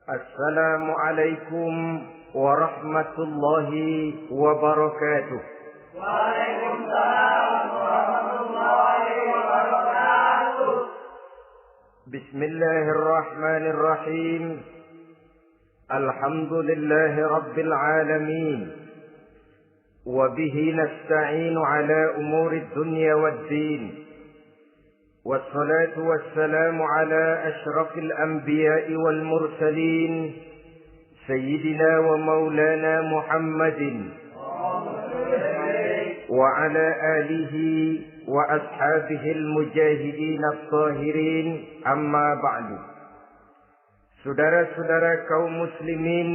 Assalamualaikum warahmatullahi wabarakatuh. Waalaikumsalam warahmatullahi wabarakatuh. Bismillahirrahmanirrahim. Alhamdulillahi rabbil alamin. Wabihi nasta'inu ala umuri dunya waddin. والصلاة والسلام على أشرف الأنبياء والمرسلين سيدنا ومولانا محمد وعلى آله وأصحابه المجاهدين الطاهرين أما بعد. Saudara-saudara kaum muslimin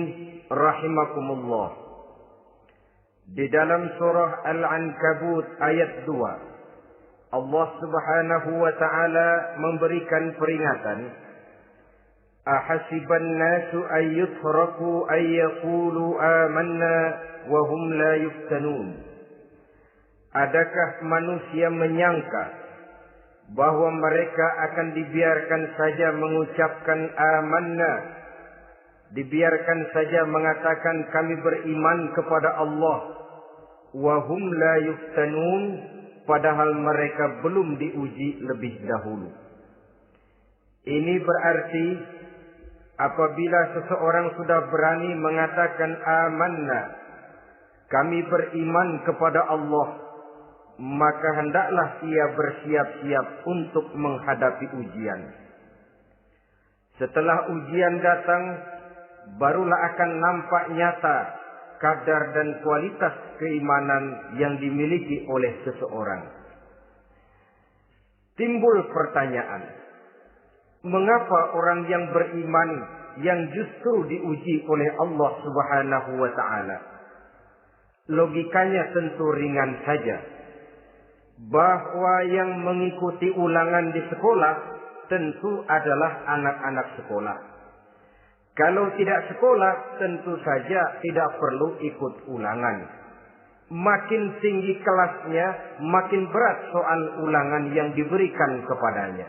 rahimakumullah. Di dalam surah Al-Ankabut ayat 2, Allah Subhanahu wa ta'ala memberikan peringatan. Ahasiban nasu ayyutraku ayyaqulu amanna wa hum la yuftanun. Adakah manusia menyangka bahwa mereka akan dibiarkan saja mengucapkan amanna, dibiarkan saja mengatakan kami beriman kepada Allah, wa hum la yuftanun, padahal mereka belum diuji lebih dahulu. Ini berarti apabila seseorang sudah berani mengatakan amanna, kami beriman kepada Allah, maka hendaklah ia bersiap-siap untuk menghadapi ujian. Setelah ujian datang, barulah akan nampak nyata kadar dan kualitas keimanan yang dimiliki oleh seseorang. Timbul pertanyaan, mengapa orang yang beriman yang justru diuji oleh Allah Subhanahu wa ta'ala? Logikanya tentu ringan saja, bahwa yang mengikuti ulangan di sekolah tentu adalah anak-anak sekolah. Kalau tidak sekolah, tentu saja tidak perlu ikut ulangan. Makin tinggi kelasnya, makin berat soal ulangan yang diberikan kepadanya.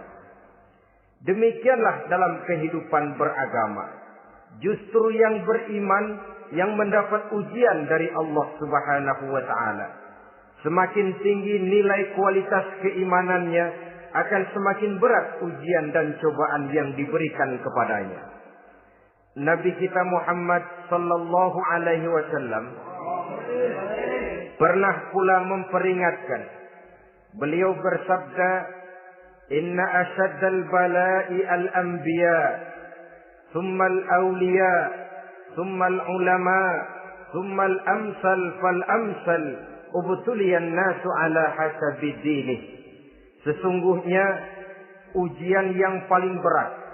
Demikianlah dalam kehidupan beragama. Justru yang beriman, yang mendapat ujian dari Allah Subhanahu wa ta'ala, semakin tinggi nilai kualitas keimanannya, akan semakin berat ujian dan cobaan yang diberikan kepadanya. Nabi kita Muhammad sallallahu alaihi wasallam pernah pula memperingatkan. Beliau bersabda, "Inna asyaddal bala'i al-anbiya, thumma al-awliya, thumma al-ulama, thumma al-amsal fal-amsal, ubtuliyan nasu ala hasabi dinih." Sesungguhnya ujian yang paling berat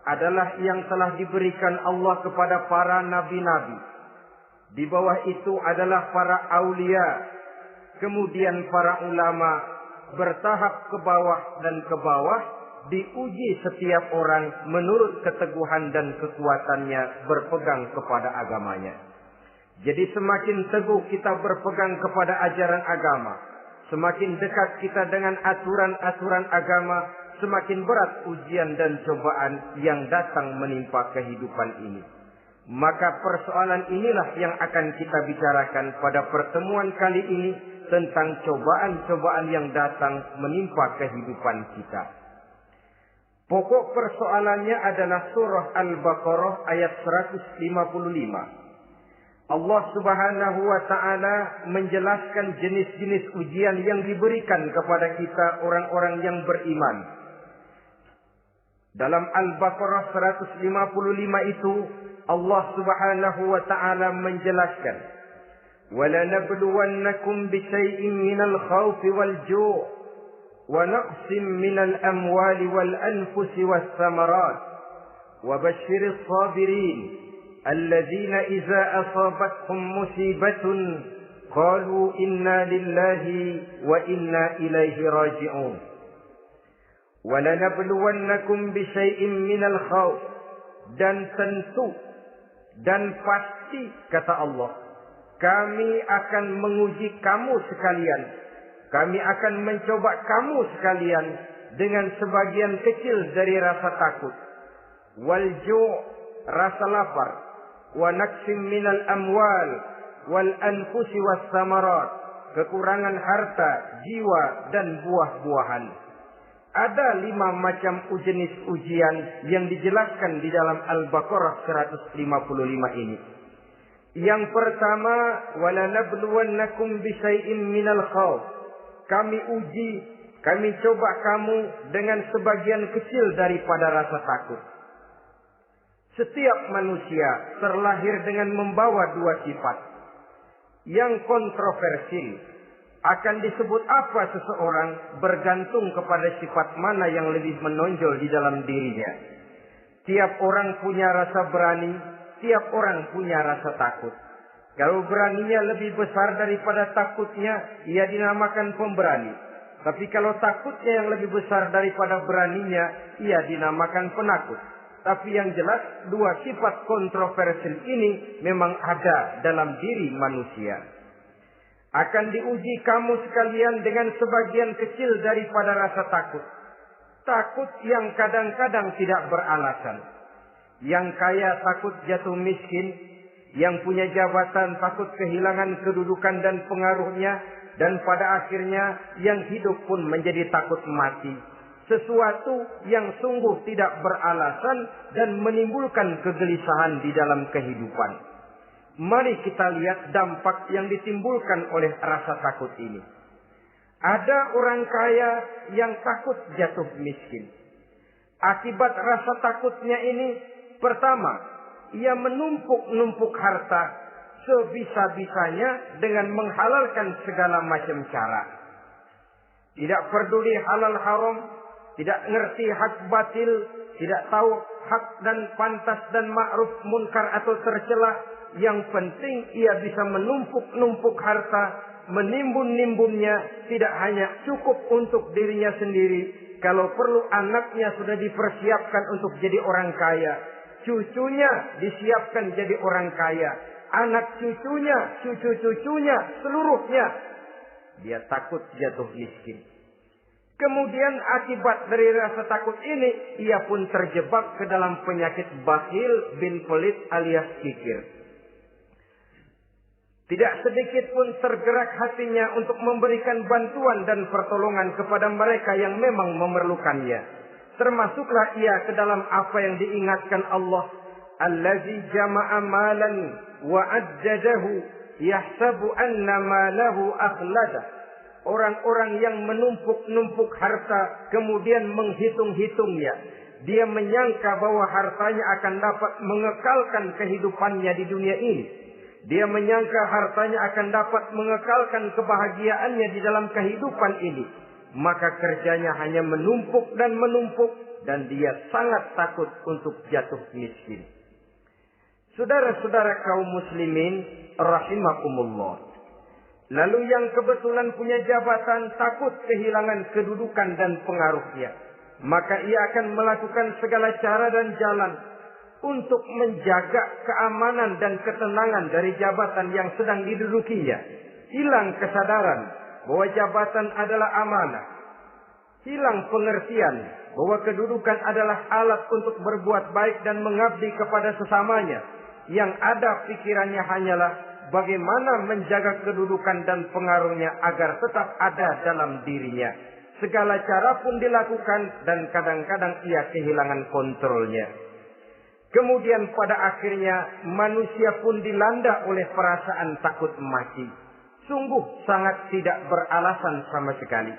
adalah yang telah diberikan Allah kepada para nabi-nabi. Di bawah itu adalah para aulia, kemudian para ulama, bertahap ke bawah dan ke bawah, diuji setiap orang menurut keteguhan dan kekuatannya berpegang kepada agamanya. Jadi semakin teguh kita berpegang kepada ajaran agama, semakin dekat kita dengan aturan-aturan agama, semakin berat ujian dan cobaan yang datang menimpa kehidupan ini. Maka persoalan inilah yang akan kita bicarakan pada pertemuan kali ini, tentang cobaan-cobaan yang datang menimpa kehidupan kita. Pokok persoalannya adalah surah Al-Baqarah ayat 155. Allah Subhanahu wa ta'ala menjelaskan jenis-jenis ujian yang diberikan kepada kita orang-orang yang beriman. Dalam Al-Baqarah 155 itu Allah Subhanahu wa ta'ala menjelaskan, وَلَنَبْلُوَنَّكُمْ بِشَيْءٍ مِنَ الْخَوْفِ وَالْجُوعِ وَنَقْصٍ مِنَ الْأَمْوَالِ وَالْأَنْفُسِ وَالثَّمَرَاتِ وَبَشِّرِ الصَّابِرِينَ الَّذِينَ إِذَا أَصَابَتْهُمْ مُصِيبَةٌ قَالُوا إِنَّا لِلَّهِ وَإِنَّا إِلَيْهِ رَاجِعُونَ. وَلَنَبْلُوَنَّكُمْ بِشَيْءٍ مِنَ الْخَوْفِ, dan tentu dan pasti kata Allah, kami akan menguji kamu sekalian, kami akan mencoba kamu sekalian dengan sebagian kecil dari rasa takut. Wal ju', rasa lapar, wa naqsim minal amwal wal anfusi was samarat, kekurangan harta, jiwa dan buah-buahan. Ada 5 macam jenis ujian yang dijelaskan di dalam Al-Baqarah 155 ini. Yang pertama, wala nabluwannakum bisyai'im minal khauf. Kami uji, kami coba kamu dengan sebagian kecil daripada rasa takut. Setiap manusia terlahir dengan membawa 2 sifat. Yang kontroversil, akan disebut apa seseorang bergantung kepada sifat mana yang lebih menonjol di dalam dirinya. Tiap orang punya rasa berani, tiap orang punya rasa takut. Kalau beraninya lebih besar daripada takutnya, ia dinamakan pemberani. Tapi kalau takutnya yang lebih besar daripada beraninya, ia dinamakan penakut. Tapi yang jelas, 2 sifat kontroversial ini memang ada dalam diri manusia. Akan diuji kamu sekalian dengan sebagian kecil daripada rasa takut. Takut yang kadang-kadang tidak beralasan. Yang kaya takut jatuh miskin, yang punya jabatan takut kehilangan kedudukan dan pengaruhnya, dan pada akhirnya yang hidup pun menjadi takut mati. Sesuatu yang sungguh tidak beralasan dan menimbulkan kegelisahan di dalam kehidupan. Mari kita lihat dampak yang ditimbulkan oleh rasa takut ini. Ada orang kaya yang takut jatuh miskin. Akibat rasa takutnya ini, pertama, ia menumpuk-numpuk harta sebisa-bisanya dengan menghalalkan segala macam cara. Tidak peduli halal haram, tidak ngerti hak batil, tidak tahu hak dan pantas dan ma'ruf munkar atau tercela. Yang penting ia bisa menumpuk-numpuk harta, menimbun-nimbunnya, tidak hanya cukup untuk dirinya sendiri. Kalau perlu anaknya sudah dipersiapkan untuk jadi orang kaya. Cucunya disiapkan jadi orang kaya. Anak cucunya, cucu-cucunya, seluruhnya. Dia takut jatuh miskin. Kemudian akibat dari rasa takut ini, ia pun terjebak ke dalam penyakit bakhil bin pelit alias kikir. Tidak sedikit pun tergerak hatinya untuk memberikan bantuan dan pertolongan kepada mereka yang memang memerlukannya. Termasuklah ia ke dalam apa yang diingatkan Allah. Allazi jama'a malan wa addadahu yahsabu anna malahu akhlada. Orang-orang yang menumpuk-numpuk harta kemudian menghitung-hitungnya. Dia menyangka bahwa hartanya akan dapat mengekalkan kehidupannya di dunia ini. Dia menyangka hartanya akan dapat mengekalkan kebahagiaannya di dalam kehidupan ini. Maka kerjanya hanya menumpuk dan menumpuk. Dan dia sangat takut untuk jatuh miskin. Saudara-saudara kaum muslimin rahimakumullah. Lalu yang kebetulan punya jabatan takut kehilangan kedudukan dan pengaruhnya. Maka ia akan melakukan segala cara dan jalan untuk menjaga keamanan dan ketenangan dari jabatan yang sedang didudukinya. Hilang kesadaran bahwa jabatan adalah amanah. Hilang pengertian bahwa kedudukan adalah alat untuk berbuat baik dan mengabdi kepada sesamanya. Yang ada pikirannya hanyalah bagaimana menjaga kedudukan dan pengaruhnya agar tetap ada dalam dirinya. Segala cara pun dilakukan dan kadang-kadang ia kehilangan kontrolnya. Kemudian pada akhirnya manusia pun dilanda oleh perasaan takut mati. Sungguh sangat tidak beralasan sama sekali.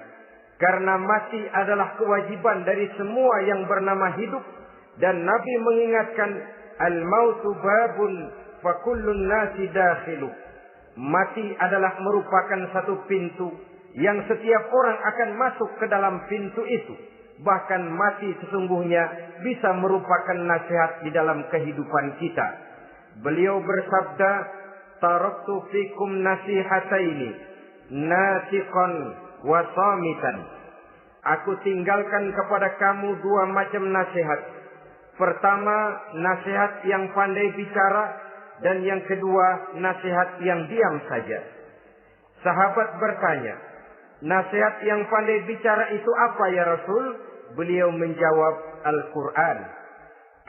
Karena mati adalah kewajiban dari semua yang bernama hidup. Dan Nabi mengingatkan, al-mautu babun fa kullun nasi dakhilu. Mati adalah merupakan satu pintu yang setiap orang akan masuk ke dalam pintu itu. Bahkan mati sesungguhnya bisa merupakan nasihat di dalam kehidupan kita. Beliau bersabda, taraktu fikum nasihataini, nasiqan wa samitan. Aku tinggalkan kepada kamu 2 macam nasihat. Pertama, nasihat yang pandai bicara, dan yang kedua, nasihat yang diam saja. Sahabat bertanya, nasihat yang pandai bicara itu apa ya Rasul? Beliau menjawab, Al-Quran.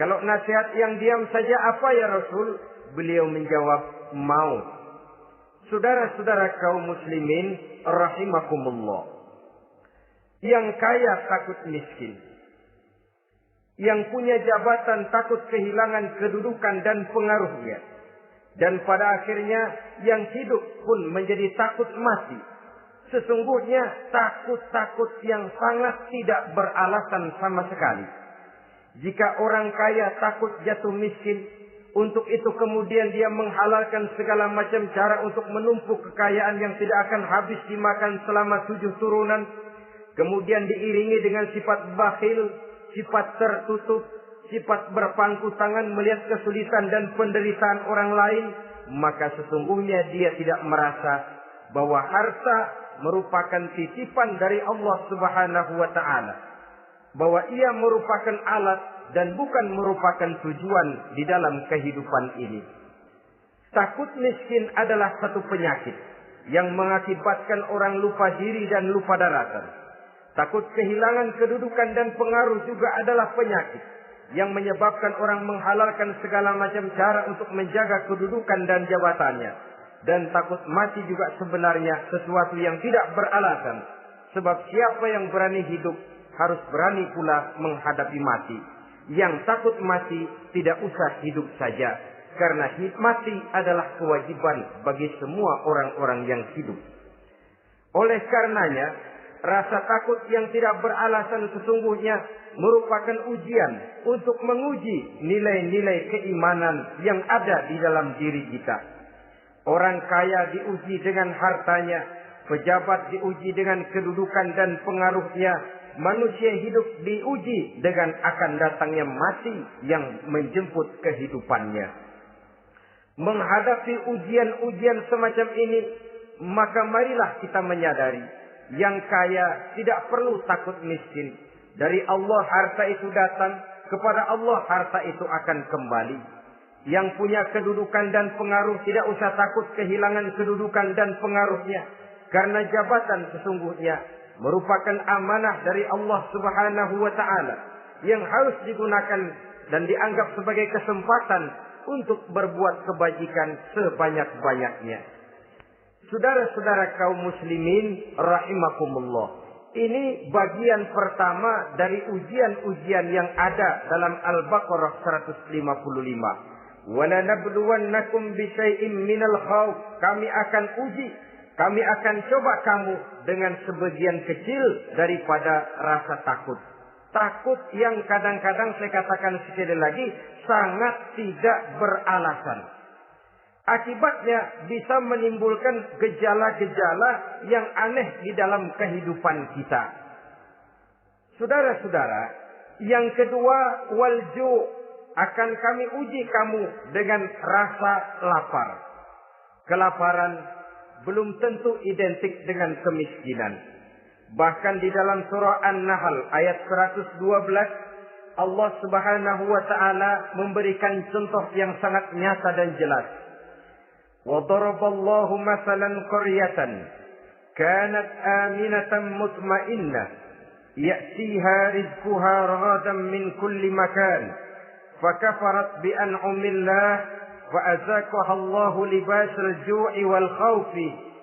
Kalau nasihat yang diam saja apa ya Rasul? Beliau menjawab, maut. Saudara-saudara kaum muslimin rahimakumullah. Yang kaya takut miskin. Yang punya jabatan takut kehilangan kedudukan dan pengaruhnya. Dan pada akhirnya yang hidup pun menjadi takut mati. Sesungguhnya takut-takut yang sangat tidak beralasan sama sekali. Jika orang kaya takut jatuh miskin, untuk itu kemudian dia menghalalkan segala macam cara untuk menumpuk kekayaan yang tidak akan habis dimakan selama 7 turunan. Kemudian diiringi dengan sifat bakhil, sifat tertutup, sifat berpangku tangan melihat kesulitan dan penderitaan orang lain. Maka sesungguhnya dia tidak merasa bahwa harta merupakan titipan dari Allah Subhanahu wa ta'ala. Bahwa ia merupakan alat dan bukan merupakan tujuan di dalam kehidupan ini. Takut miskin adalah satu penyakit yang mengakibatkan orang lupa diri dan lupa daratan. Takut kehilangan kedudukan dan pengaruh juga adalah penyakit yang menyebabkan orang menghalalkan segala macam cara untuk menjaga kedudukan dan jabatannya. Dan takut mati juga sebenarnya sesuatu yang tidak beralasan. Sebab siapa yang berani hidup harus berani pula menghadapi mati. Yang takut mati tidak usah hidup saja. Karena mati adalah kewajiban bagi semua orang-orang yang hidup. Oleh karenanya, rasa takut yang tidak beralasan sesungguhnya merupakan ujian untuk menguji nilai-nilai keimanan yang ada di dalam diri kita. Orang kaya diuji dengan hartanya, pejabat diuji dengan kedudukan dan pengaruhnya, manusia hidup diuji dengan akan datangnya mati yang menjemput kehidupannya. Menghadapi ujian-ujian semacam ini, maka marilah kita menyadari, yang kaya tidak perlu takut miskin. Dari Allah harta itu datang, kepada Allah harta itu akan kembali. Yang punya kedudukan dan pengaruh tidak usah takut kehilangan kedudukan dan pengaruhnya. Karena jabatan sesungguhnya merupakan amanah dari Allah Subhanahu wa ta'ala yang harus digunakan dan dianggap sebagai kesempatan untuk berbuat kebajikan sebanyak-banyaknya. Saudara-saudara kaum muslimin rahimakumullah. Ini bagian pertama dari ujian-ujian yang ada dalam Al-Baqarah 155. Wala nabluwannakum bisyai'im minal khauf. Kami akan uji, kami akan coba kamu dengan sebagian kecil daripada rasa takut. Takut yang kadang-kadang saya katakan sekali lagi sangat tidak beralasan. Akibatnya bisa menimbulkan gejala-gejala yang aneh di dalam kehidupan kita. Saudara-saudara, yang kedua, walju, akan kami uji kamu dengan rasa lapar. Kelaparan belum tentu identik dengan kemiskinan. Bahkan di dalam surah An-Nahl ayat 112, Allah Subhanahu wa ta'ala memberikan contoh yang sangat nyata dan jelas. وَضَرَبَ اللَّهُ مَثَلًا قَرْيَةً كَانَتْ آمِنَةً مُطْمَئِنَّةً يَأْتِيهَا رِزْقُهَا رَغَدًا مِنْ كُلِّ مَكَانٍ فَكَفَرَتْ بِأَنْعُمِ اللَّهِ فَأَذَاقَهَا اللَّهُ لِبَاسَ الْجُوعِ وَالْخَوْفِ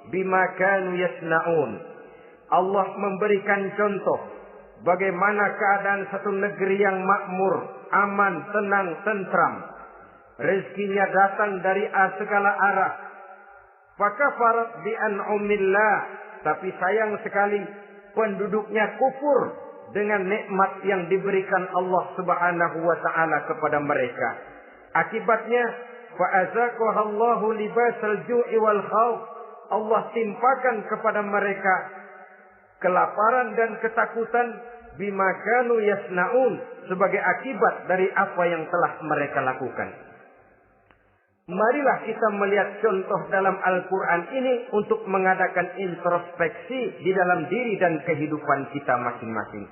بِمَا كَانُوا يَصْنَعُونَ. Allah memberikan contoh bagaimana keadaan satu negeri yang makmur, aman, tenang, tentram. Rezekinya datang dari segala arah. Fakafarat bi an'umillah, tapi sayang sekali penduduknya kufur dengan nikmat yang diberikan Allah Subhanahu wa ta'ala kepada mereka. Akibatnya fa'azaqahallahu libasal ju'i wal khauf. Allah timpakan kepada mereka kelaparan dan ketakutan bima kanu yasnaun, sebagai akibat dari apa yang telah mereka lakukan. Marilah kita melihat contoh dalam Al-Quran ini untuk mengadakan introspeksi di dalam diri dan kehidupan kita masing-masing.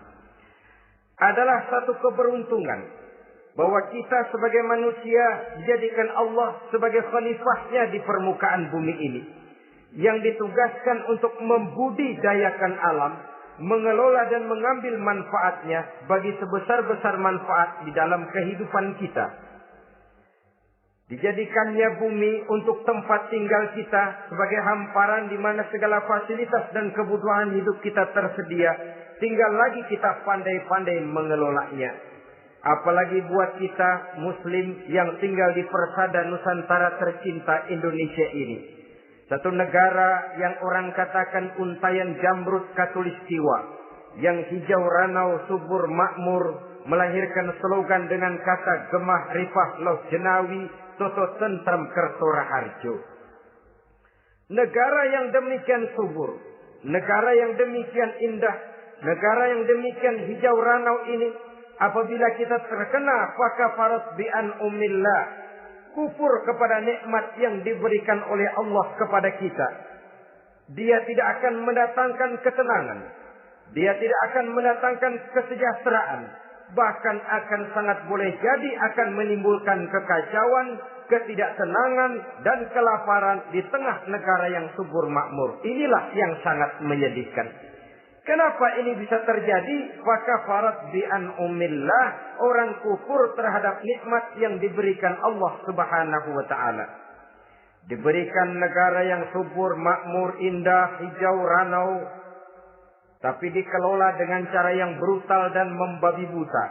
Adalah satu keberuntungan bahwa kita sebagai manusia dijadikan Allah sebagai khalifahnya di permukaan bumi ini, yang ditugaskan untuk membudidayakan alam, mengelola dan mengambil manfaatnya bagi sebesar-besar manfaat di dalam kehidupan kita. Dijadikannya bumi untuk tempat tinggal kita sebagai hamparan di mana segala fasilitas dan kebutuhan hidup kita tersedia. Tinggal lagi kita pandai-pandai mengelolanya. Apalagi buat kita Muslim yang tinggal di persada Nusantara tercinta Indonesia ini. Satu negara yang orang katakan untayan jamrut katulistiwa, yang hijau ranau subur makmur, melahirkan slogan dengan kata gemah rifah loh jenawi toto tentrem kerto raharjo. Negara yang demikian subur, negara yang demikian indah, negara yang demikian hijau ranau ini, apabila kita terkena fakafarat bi an umillah, kufur kepada nikmat yang diberikan oleh Allah kepada kita, dia tidak akan mendatangkan ketenangan, dia tidak akan mendatangkan kesejahteraan, bahkan akan sangat boleh jadi akan menimbulkan kekacauan, ketidaktenangan dan kelaparan di tengah negara yang subur makmur. Inilah yang sangat menyedihkan. Kenapa ini bisa terjadi? Fakafarat bi an umillah, orang kufur terhadap nikmat yang diberikan Allah Subhanahu wa taala. Diberikan negara yang subur, makmur, indah, hijau ranau, tapi dikelola dengan cara yang brutal dan membabi buta.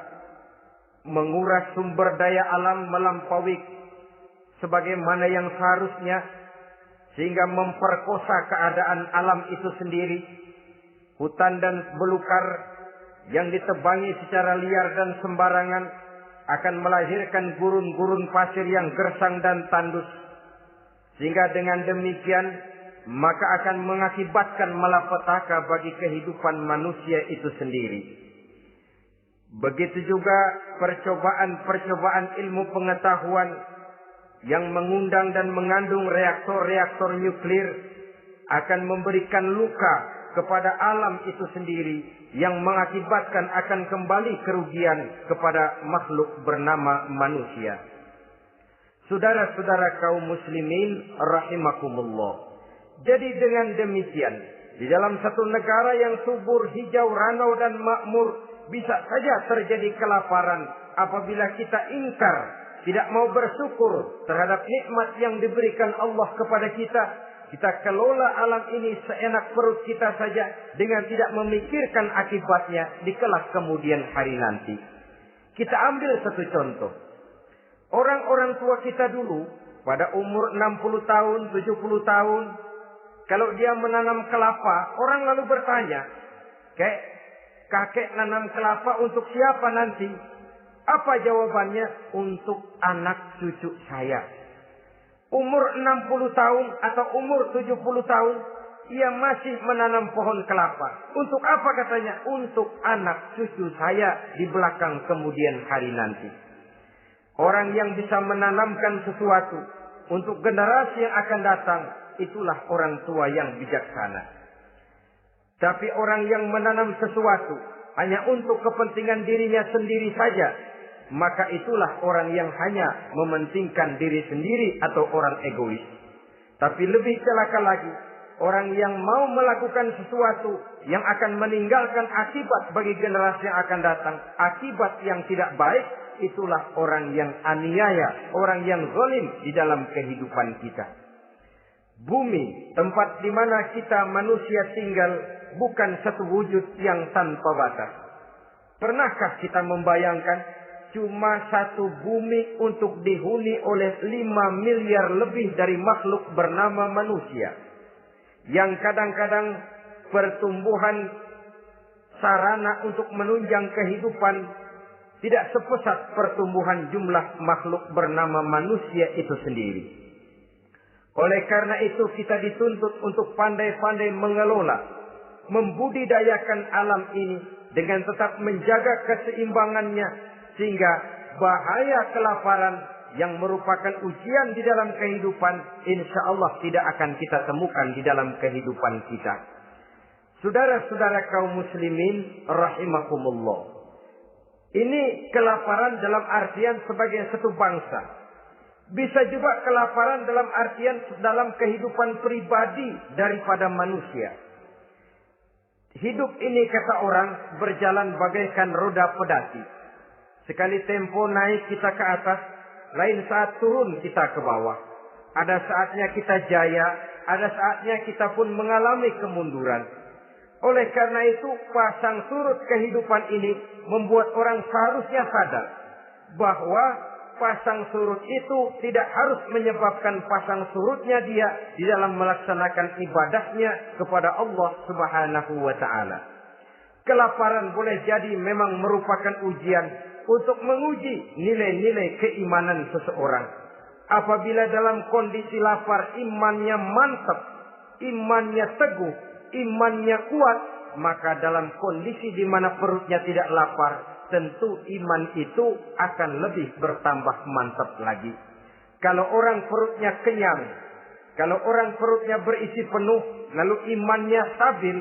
Menguras sumber daya alam melampaui sebagaimana yang seharusnya, sehingga memperkosa keadaan alam itu sendiri. Hutan dan belukar yang ditebangi secara liar dan sembarangan akan melahirkan gurun-gurun pasir yang gersang dan tandus. Sehingga dengan demikian maka akan mengakibatkan malapetaka bagi kehidupan manusia itu sendiri. Begitu juga percobaan-percobaan ilmu pengetahuan yang mengundang dan mengandung reaktor-reaktor nuklir akan memberikan luka kepada alam itu sendiri, yang mengakibatkan akan kembali kerugian kepada makhluk bernama manusia. Saudara-saudara kaum muslimin rahimakumullah. Jadi dengan demikian, di dalam satu negara yang subur, hijau, ranau dan makmur, bisa saja terjadi kelaparan apabila kita ingkar, tidak mau bersyukur terhadap nikmat yang diberikan Allah kepada kita. Kita kelola alam ini seenak perut kita saja dengan tidak memikirkan akibatnya di kelak kemudian hari nanti. Kita ambil satu contoh. Orang-orang tua kita dulu pada umur 60 tahun, 70 tahun, kalau dia menanam kelapa, orang lalu bertanya, kakek nanam kelapa untuk siapa nanti? Apa jawabannya? Untuk anak cucu saya. Umur 60 tahun atau umur 70 tahun, ia masih menanam pohon kelapa. Untuk apa katanya? Untuk anak cucu saya di belakang kemudian hari nanti. Orang yang bisa menanamkan sesuatu untuk generasi yang akan datang, itulah orang tua yang bijaksana. Tapi orang yang menanam sesuatu hanya untuk kepentingan dirinya sendiri saja, maka itulah orang yang hanya mementingkan diri sendiri atau orang egois. Tapi lebih celaka lagi, orang yang mau melakukan sesuatu yang akan meninggalkan akibat bagi generasi yang akan datang, akibat yang tidak baik, itulah orang yang aniaya, orang yang zalim di dalam kehidupan kita. Bumi, tempat di mana kita manusia tinggal, bukan satu wujud yang tanpa batas. Pernahkah kita membayangkan cuma satu bumi untuk dihuni oleh 5 miliar lebih dari makhluk bernama manusia, yang kadang-kadang pertumbuhan sarana untuk menunjang kehidupan tidak sepesat pertumbuhan jumlah makhluk bernama manusia itu sendiri. Oleh karena itu kita dituntut untuk pandai-pandai mengelola, membudidayakan alam ini dengan tetap menjaga keseimbangannya, sehingga bahaya kelaparan yang merupakan ujian di dalam kehidupan, insya Allah tidak akan kita temukan di dalam kehidupan kita. Saudara-saudara kaum muslimin rahimakumullah. Ini kelaparan dalam artian sebagai satu bangsa. Bisa juga kelaparan dalam artian dalam kehidupan pribadi daripada manusia. Hidup ini kata orang berjalan bagaikan roda pedati. Sekali tempo naik kita ke atas, lain saat turun kita ke bawah. Ada saatnya kita jaya, ada saatnya kita pun mengalami kemunduran. Oleh karena itu, pasang surut kehidupan ini membuat orang seharusnya sadar bahwa pasang surut itu tidak harus menyebabkan pasang surutnya dia di dalam melaksanakan ibadahnya kepada Allah Subhanahu wa Ta'ala. Kelaparan boleh jadi memang merupakan ujian untuk menguji nilai-nilai keimanan seseorang. Apabila dalam kondisi lapar imannya mantap, imannya teguh, imannya kuat, maka dalam kondisi di mana perutnya tidak lapar, tentu iman itu akan lebih bertambah mantap lagi. Kalau orang perutnya kenyang, kalau orang perutnya berisi penuh, lalu imannya stabil,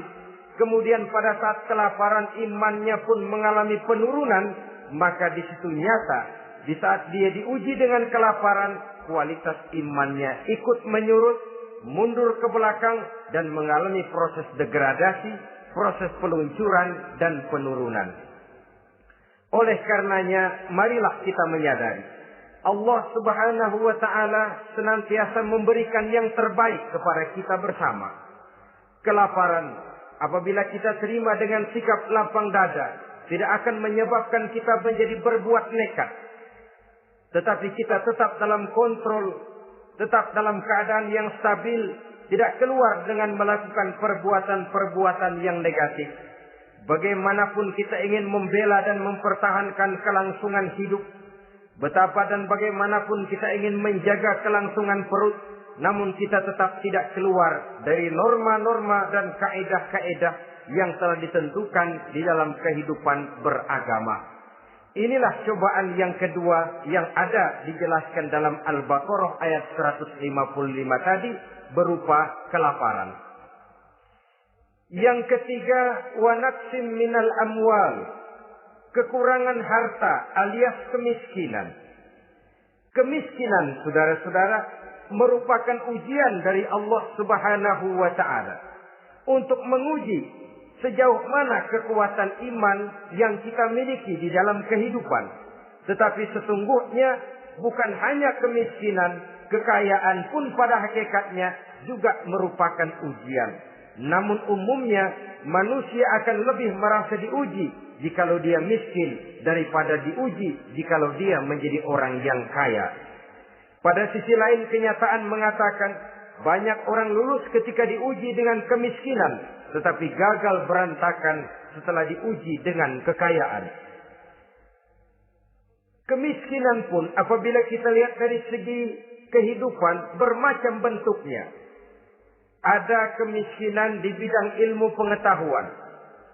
kemudian pada saat kelaparan imannya pun mengalami penurunan, maka di situ nyata, di saat dia diuji dengan kelaparan, kualitas imannya ikut menyurut, mundur ke belakang, dan mengalami proses degradasi, proses peluncuran dan penurunan. Oleh karenanya, marilah kita menyadari Allah Subhanahu wa Ta'ala senantiasa memberikan yang terbaik kepada kita bersama. Kelaparan, apabila kita terima dengan sikap lapang dada, tidak akan menyebabkan kita menjadi berbuat nekat. Tetapi kita tetap dalam kontrol, tetap dalam keadaan yang stabil, tidak keluar dengan melakukan perbuatan-perbuatan yang negatif. Bagaimanapun kita ingin membela dan mempertahankan kelangsungan hidup, betapa dan bagaimanapun kita ingin menjaga kelangsungan perut, namun kita tetap tidak keluar dari norma-norma dan kaedah-kaedah yang telah ditentukan di dalam kehidupan beragama. Inilah cobaan yang kedua yang ada dijelaskan dalam Al-Baqarah ayat 155 tadi berupa kelaparan. Yang ketiga, wa naqsim minal amwal, kekurangan harta alias kemiskinan. Kemiskinan, saudara-saudara, merupakan ujian dari Allah Subhanahu wa Ta'ala untuk menguji sejauh mana kekuatan iman yang kita miliki di dalam kehidupan. Tetapi sesungguhnya bukan hanya kemiskinan, kekayaan pun pada hakikatnya juga merupakan ujian. Namun umumnya manusia akan lebih merasa diuji jikalau dia miskin daripada diuji jikalau dia menjadi orang yang kaya. Pada sisi lain kenyataan mengatakan banyak orang lulus ketika diuji dengan kemiskinan, tetapi gagal berantakan setelah diuji dengan kekayaan. Kemiskinan pun apabila kita lihat dari segi kehidupan bermacam bentuknya. Ada kemiskinan di bidang ilmu pengetahuan.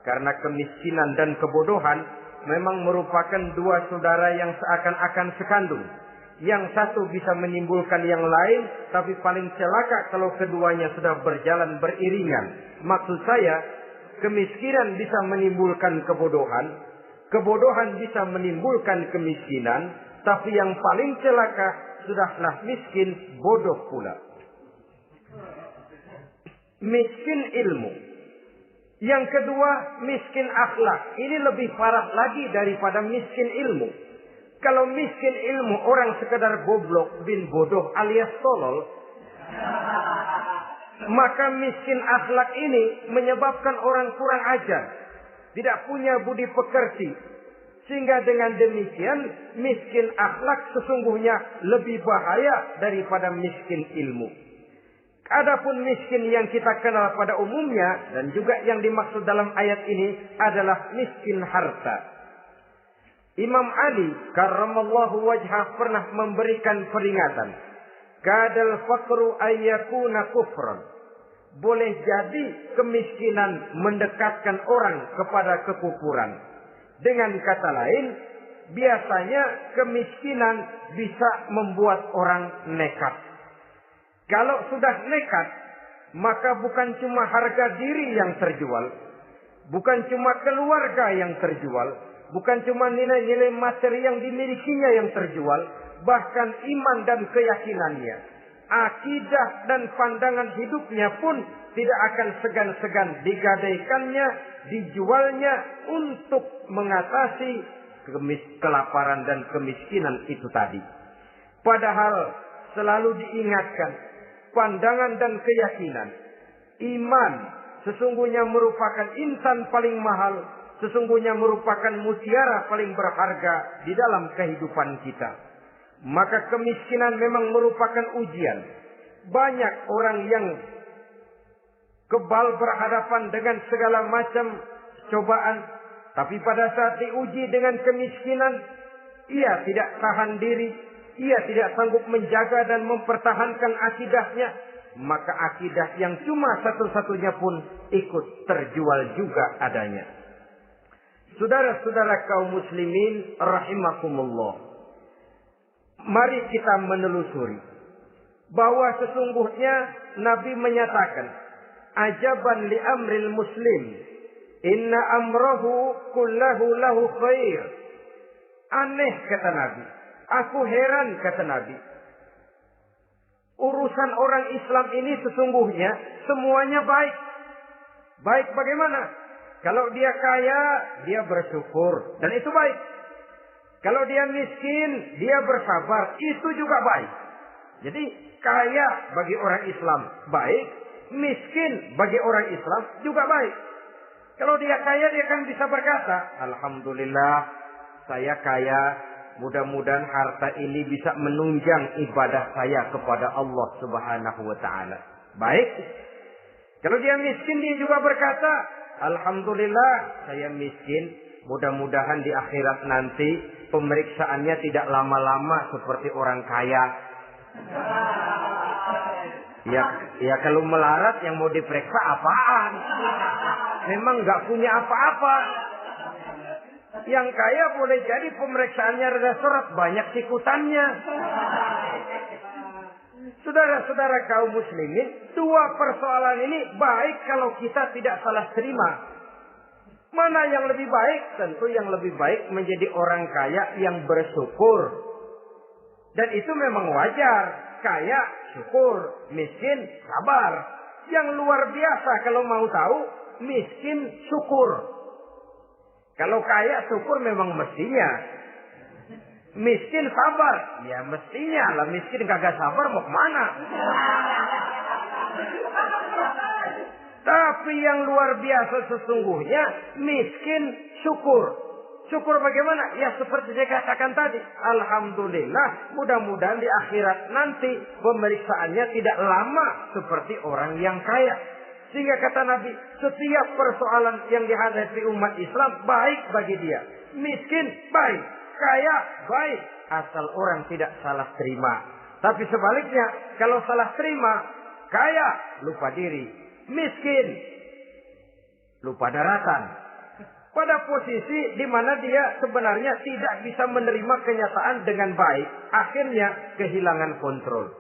Karena kemiskinan dan kebodohan memang merupakan dua saudara yang seakan-akan sekandung. Yang satu bisa menimbulkan yang lain, tapi paling celaka kalau keduanya sudah berjalan beriringan. Maksud saya, kemiskinan bisa menimbulkan kebodohan, kebodohan bisa menimbulkan kemiskinan, tapi yang paling celaka sudahlah miskin, bodoh pula. Miskin ilmu. Yang kedua, miskin akhlak. Ini lebih parah lagi daripada miskin ilmu. Kalau miskin ilmu orang sekedar goblok bin bodoh alias tolol, maka miskin akhlak ini menyebabkan orang kurang ajar, tidak punya budi pekerti. Sehingga dengan demikian miskin akhlak sesungguhnya lebih bahaya daripada miskin ilmu. Adapun miskin yang kita kenal pada umumnya dan juga yang dimaksud dalam ayat ini adalah miskin harta. Imam Ali karramallahu wajhah pernah memberikan peringatan. Kadal faqru ayyakuna kufran. Boleh jadi kemiskinan mendekatkan orang kepada kekufuran. Dengan kata lain, biasanya kemiskinan bisa membuat orang nekat. Kalau sudah nekat, maka bukan cuma harga diri yang terjual, bukan cuma keluarga yang terjual, bukan cuma nilai-nilai materi yang dimilikinya yang terjual, bahkan iman dan keyakinannya, akidah dan pandangan hidupnya pun tidak akan segan-segan digadaikannya, dijualnya untuk mengatasi kelaparan dan kemiskinan itu tadi. Padahal selalu diingatkan, pandangan dan keyakinan, iman sesungguhnya merupakan insan paling mahal, sesungguhnya merupakan mutiara paling berharga di dalam kehidupan kita. Maka kemiskinan memang merupakan ujian. Banyak orang yang kebal berhadapan dengan segala macam cobaan, tapi pada saat diuji dengan kemiskinan, ia tidak tahan diri, ia tidak sanggup menjaga dan mempertahankan akidahnya, maka akidah yang cuma satu-satunya pun ikut terjual juga adanya. Saudara-saudara kaum muslimin rahimakumullah, mari kita menelusuri bahwa sesungguhnya Nabi menyatakan, ajaban li amril muslim, inna amrahu kullahu lahu khair. Aneh kata Nabi, aku heran kata Nabi, urusan orang Islam ini sesungguhnya semuanya baik. Baik bagaimana? Kalau dia kaya, dia bersyukur, dan itu baik. Kalau dia miskin, dia bersabar, itu juga baik. Jadi kaya bagi orang Islam baik, miskin bagi orang Islam juga baik. Kalau dia kaya, dia kan bisa berkata, alhamdulillah saya kaya, mudah-mudahan harta ini bisa menunjang ibadah saya kepada Allah Subhanahu wa taala. Baik. Kalau dia miskin, dia juga berkata, alhamdulillah saya miskin, mudah-mudahan di akhirat nanti pemeriksaannya tidak lama-lama seperti orang kaya. Ya kalau melarat yang mau diperiksa apaan? Memang nggak punya apa-apa. Yang kaya boleh jadi pemeriksaannya rada seret, banyak sikutannya. Saudara-saudara kaum muslimin, dua persoalan ini baik kalau kita tidak salah terima. Mana yang lebih baik? Tentu yang lebih baik menjadi orang kaya yang bersyukur. Dan itu memang wajar. Kaya, syukur. Miskin, sabar. Yang luar biasa kalau mau tahu, miskin, syukur. Kalau kaya, syukur memang mestinya. Miskin, sabar. Ya mestinya lah. Miskin kagak sabar mau kemana? Tapi yang luar biasa sesungguhnya, miskin, syukur. Syukur bagaimana? Ya seperti saya katakan tadi. Alhamdulillah, mudah-mudahan di akhirat nanti pemeriksaannya tidak lama seperti orang yang kaya. Sehingga kata Nabi, setiap persoalan yang dihadapi umat Islam baik bagi dia. Miskin, baik. Kaya, baik. Asal orang tidak salah terima. Tapi sebaliknya, kalau salah terima, kaya, lupa diri. Miskin, lupa daratan. Pada posisi di mana dia sebenarnya tidak bisa menerima kenyataan dengan baik. Akhirnya kehilangan kontrol.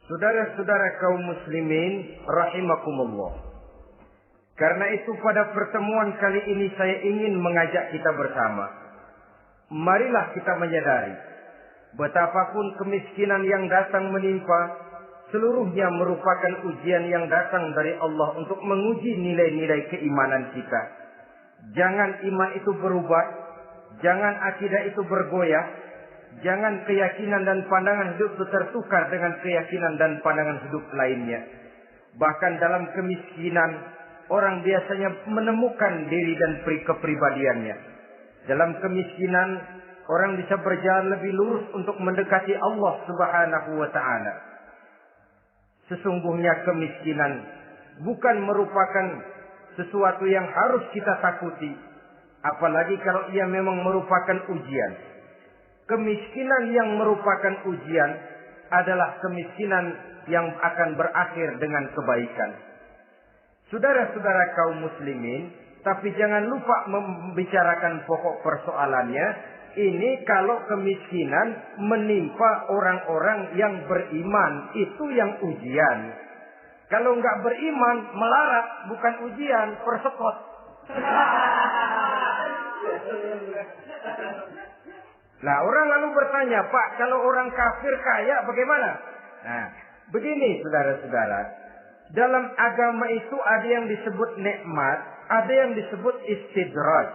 Saudara-saudara kaum muslimin rahimakumullah. Karena itu pada pertemuan kali ini saya ingin mengajak kita bersama. Marilah kita menyadari betapapun kemiskinan yang datang menimpa, seluruhnya merupakan ujian yang datang dari Allah untuk menguji nilai-nilai keimanan kita. Jangan iman itu berubah, jangan akidah itu bergoyah, jangan keyakinan dan pandangan hidup itu tertukar dengan keyakinan dan pandangan hidup lainnya. Bahkan dalam kemiskinan, orang biasanya menemukan diri dan kepribadiannya. Dalam kemiskinan, orang bisa berjalan lebih lurus untuk mendekati Allah Subhanahu wa taala. Sesungguhnya kemiskinan bukan merupakan sesuatu yang harus kita takuti. Apalagi kalau ia memang merupakan ujian. Kemiskinan yang merupakan ujian adalah kemiskinan yang akan berakhir dengan kebaikan. Saudara-saudara kaum muslimin, tapi jangan lupa membicarakan pokok persoalannya. Ini kalau kemiskinan menimpa orang-orang yang beriman, itu yang ujian. Kalau nggak beriman, melarat, bukan ujian, persekot. Nah, orang lalu bertanya, Pak, kalau orang kafir kaya bagaimana? Nah, begini saudara-saudara. Dalam agama itu ada yang disebut nikmat, ada yang disebut istidraj.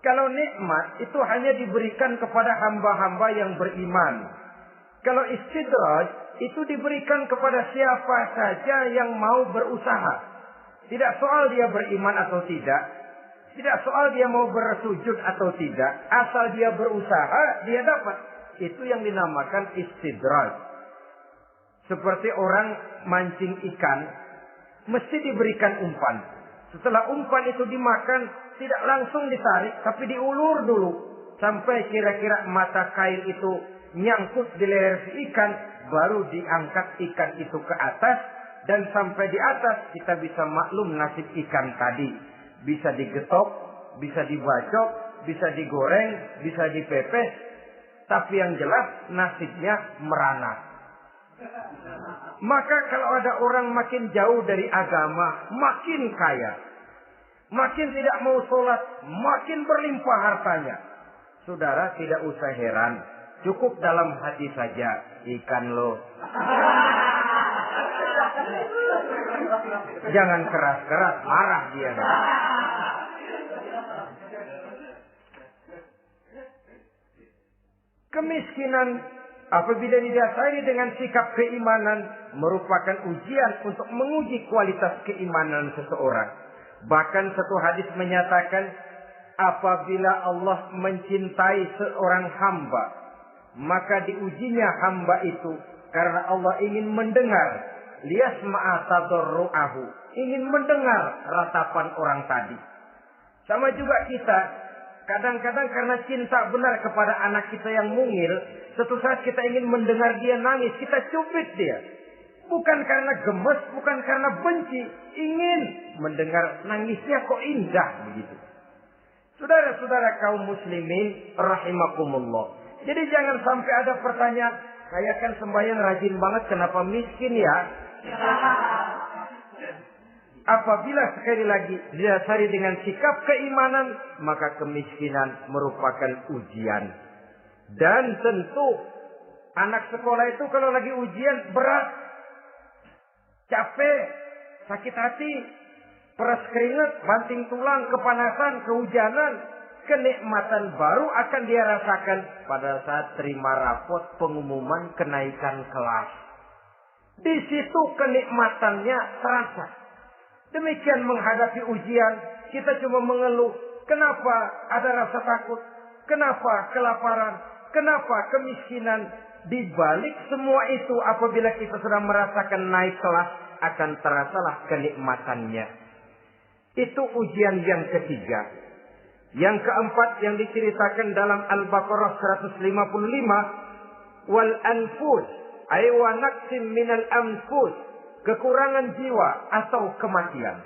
Kalau nikmat itu hanya diberikan kepada hamba-hamba yang beriman. Kalau istidraj itu diberikan kepada siapa saja yang mau berusaha. Tidak soal dia beriman atau tidak. Tidak soal dia mau bersujud atau tidak. Asal dia berusaha, dia dapat. Itu yang dinamakan istidraj. Seperti orang mancing ikan, mesti diberikan umpan. Setelah umpan itu dimakan, tidak langsung ditarik, tapi diulur dulu. Sampai kira-kira mata kail itu nyangkut di leher si ikan, baru diangkat ikan itu ke atas. Dan sampai di atas kita bisa maklum nasib ikan tadi. Bisa digetok, bisa dibacok, bisa digoreng, bisa dipepes. Tapi yang jelas nasibnya merana. Maka kalau ada orang makin jauh dari agama, makin kaya. Makin tidak mau sholat, makin berlimpah hartanya. Saudara tidak usah heran. Cukup dalam hati saja. Ikan lo. Jangan keras-keras, marah dia. Kemiskinan apabila didasari dengan sikap keimanan merupakan ujian untuk menguji kualitas keimanan seseorang. Bahkan satu hadis menyatakan apabila Allah mencintai seorang hamba, maka diujinya hamba itu karena Allah ingin mendengar liyasma'a tadarru'ahu, ingin mendengar ratapan orang tadi. Sama juga kita, kadang-kadang karena cinta benar kepada anak kita yang mungil, suatu saat kita ingin mendengar dia nangis, kita cubit dia. Bukan karena gemes, bukan karena benci, ingin mendengar nangisnya kok indah begitu. Saudara-saudara kaum muslimin rahimakumullah. Jadi jangan sampai ada pertanyaan, saya kan sembahyang rajin banget, kenapa miskin ya? Apabila sekali lagi didasari dengan sikap keimanan, maka kemiskinan merupakan ujian. Dan tentu anak sekolah itu kalau lagi ujian berat, capek, sakit hati, peras keringat, banting tulang, kepanasan, kehujanan, kenikmatan baru akan dia rasakan pada saat terima rapot pengumuman kenaikan kelas. Di situ kenikmatannya terasa. Demikian menghadapi ujian, kita cuma mengeluh. Kenapa ada rasa takut? Kenapa kelaparan? Kenapa kemiskinan? Di balik semua itu, apabila kita sudah merasakan naik kelas, akan terasalah kenikmatannya. Itu ujian yang ketiga. Yang keempat yang diceritakan dalam Al-Baqarah 155, wal anfus ay wa naqsim minal anfus, kekurangan jiwa atau kematian.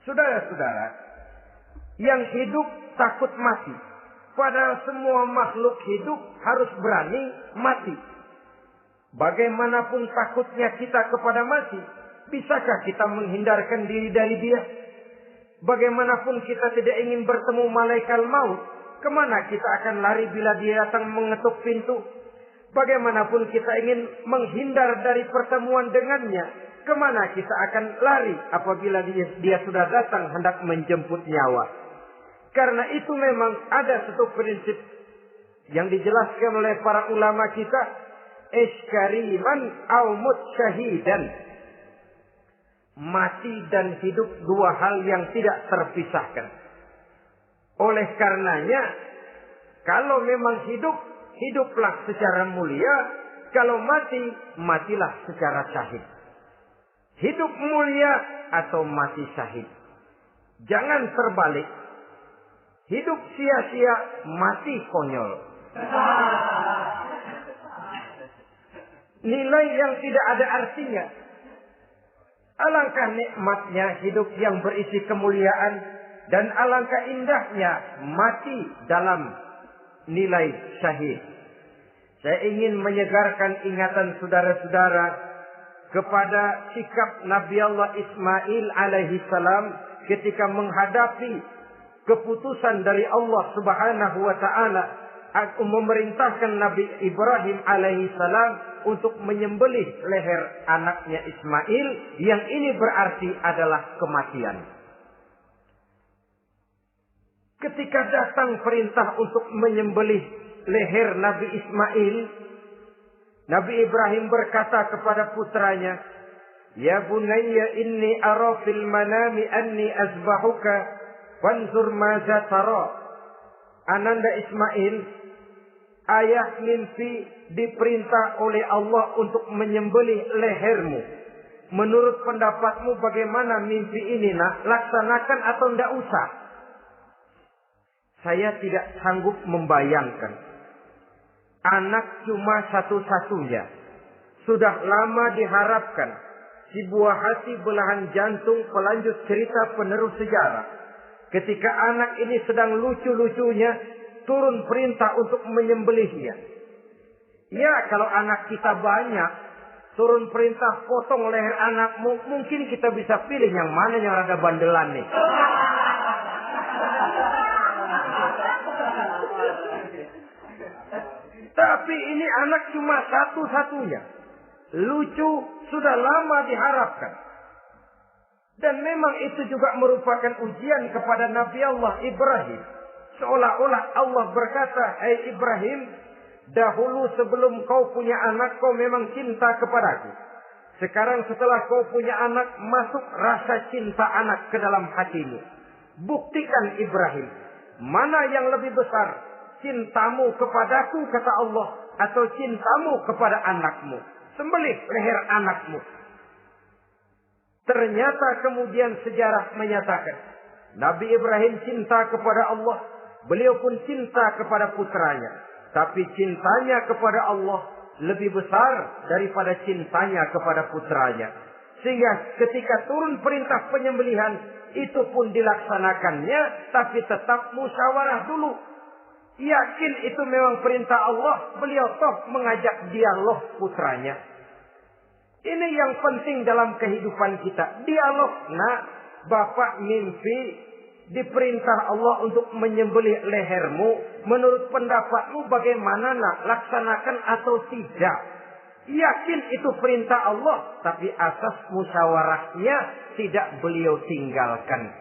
Saudara-saudara, yang hidup takut mati. Padahal semua makhluk hidup harus berani mati. Bagaimanapun takutnya kita kepada mati, bisakah kita menghindarkan diri dari dia? Bagaimanapun kita tidak ingin bertemu malaikat maut, kemana kita akan lari bila dia datang mengetuk pintu? Bagaimanapun kita ingin menghindar dari pertemuan dengannya, kemana kita akan lari apabila dia sudah datang hendak menjemput nyawa? Karena itu memang ada satu prinsip yang dijelaskan oleh para ulama kita, iskariman au mut syahidan. Mati dan hidup dua hal yang tidak terpisahkan. Oleh karenanya, kalau memang hidup, hiduplah secara mulia. Kalau mati, matilah secara syahid. Hidup mulia atau mati syahid. Jangan terbalik. Hidup sia-sia, mati konyol. Nilai yang tidak ada artinya. Alangkah nikmatnya hidup yang berisi kemuliaan, dan alangkah indahnya mati dalam nilai syahid. Saya ingin menyegarkan ingatan saudara-saudara kepada sikap Nabi Allah Ismail alaihi salam ketika menghadapi keputusan dari Allah Subhanahu wa taala memerintahkan Nabi Ibrahim alaihissalam untuk menyembelih leher anaknya Ismail, yang ini berarti adalah kematian. Ketika datang perintah untuk menyembelih leher Nabi Ismail, Nabi Ibrahim berkata kepada putranya, "Ya bunayya inni ara fil manami anni azbahuka fanzur maza tara." Ananda Ismail, ayah mimpi diperintah oleh Allah untuk menyembelih lehermu. Menurut pendapatmu bagaimana mimpi ini, nak? Laksanakan atau tidak usah? Saya tidak sanggup membayangkan. Anak cuma satu-satunya. Sudah lama diharapkan. Si buah hati, belahan jantung, pelanjut cerita, penerus sejarah. Ketika anak ini sedang lucu-lucunya, turun perintah untuk menyembelihnya. Ya, kalau anak kita banyak, turun perintah potong leher anakmu, mungkin kita bisa pilih yang mana yang rada bandelan nih. Tapi ini anak cuma satu-satunya. Lucu, sudah lama diharapkan. Dan memang itu juga merupakan ujian kepada Nabi Allah Ibrahim. Seolah-olah Allah berkata, "Hai Ibrahim, dahulu sebelum kau punya anak, kau memang cinta kepadaku. Sekarang setelah kau punya anak, masuk rasa cinta anak ke dalam hatimu. Buktikan Ibrahim, mana yang lebih besar? Cintamu kepadaku, kata Allah, atau cintamu kepada anakmu? Sembelih leher anakmu." Ternyata kemudian sejarah menyatakan, Nabi Ibrahim cinta kepada Allah, beliau pun cinta kepada putranya. Tapi cintanya kepada Allah lebih besar daripada cintanya kepada putranya. Sehingga ketika turun perintah penyembelihan, itu pun dilaksanakannya, tapi tetap musyawarah dulu. Yakin itu memang perintah Allah, beliau toh mengajak dialog putranya. Ini yang penting dalam kehidupan kita. Dialog. Nah, bapak mimpi diperintah Allah untuk menyembelih lehermu. Menurut pendapatmu bagaimana, nak? Laksanakan atau tidak? Yakin itu perintah Allah, tapi asas musyawarahnya tidak beliau tinggalkan.